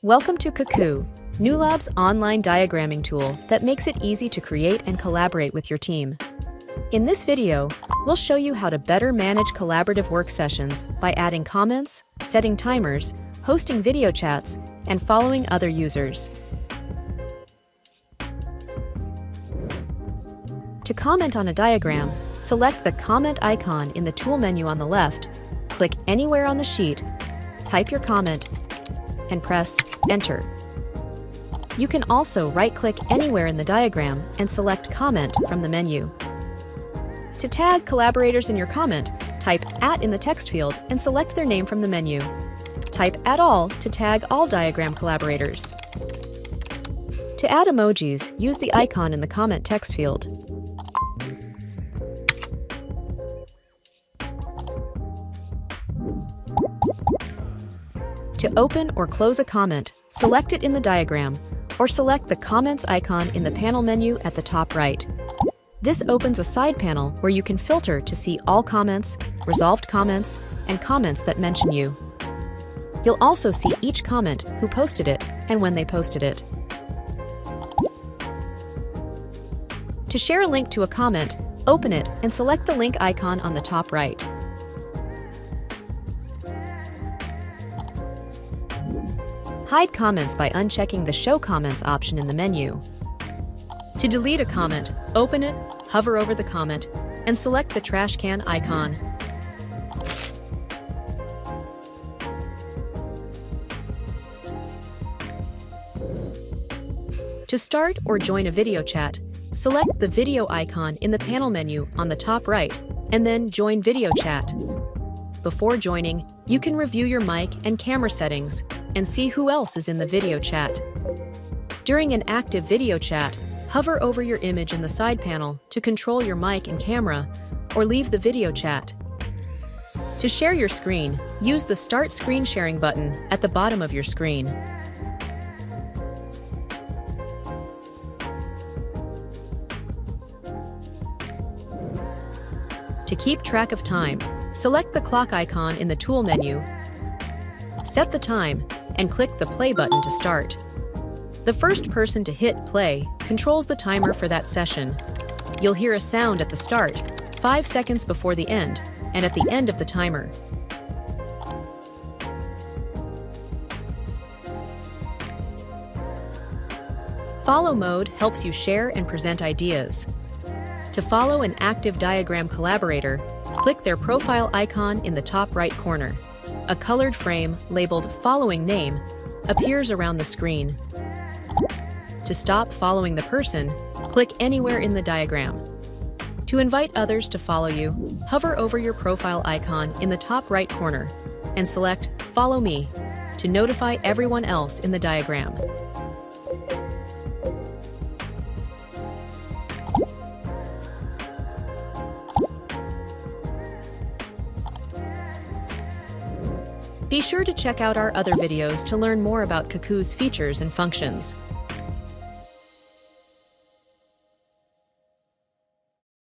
Welcome to Cacoo, NewLab's online diagramming tool that makes it easy to create and collaborate with your team. In this video, we'll show you how to better manage collaborative work sessions by adding comments, setting timers, hosting video chats, and following other users. To comment on a diagram, select the comment icon in the tool menu on the left, click anywhere on the sheet, type your comment, and press Enter. You can also right-click anywhere in the diagram and select Comment from the menu. To tag collaborators in your comment, type @ in the text field and select their name from the menu. Type @all to tag all diagram collaborators. To add emojis, use the icon in the comment text field. To open or close a comment, select it in the diagram, or select the Comments icon in the panel menu at the top right. This opens a side panel where you can filter to see all comments, resolved comments, and comments that mention you. You'll also see each comment, who posted it, and when they posted it. To share a link to a comment, open it and select the link icon on the top right. Hide comments by unchecking the Show Comments option in the menu. To delete a comment, open it, hover over the comment, and select the trash can icon. To start or join a video chat, select the video icon in the panel menu on the top right, and then Join Video Chat. Before joining, you can review your mic and camera settings and see who else is in the video chat. During an active video chat, hover over your image in the side panel to control your mic and camera, or leave the video chat. To share your screen, use the Start Screen Sharing button at the bottom of your screen. To keep track of time, select the clock icon in the tool menu, set the time, and click the play button to start. The first person to hit play controls the timer for that session. You'll hear a sound at the start, 5 seconds before the end, and at the end of the timer. Follow mode helps you share and present ideas. To follow an active diagram collaborator, click their profile icon in the top right corner. A colored frame labeled Following Name appears around the screen. To stop following the person, click anywhere in the diagram. To invite others to follow you, hover over your profile icon in the top right corner and select Follow Me to notify everyone else in the diagram. Be sure to check out our other videos to learn more about Cacoo's features and functions.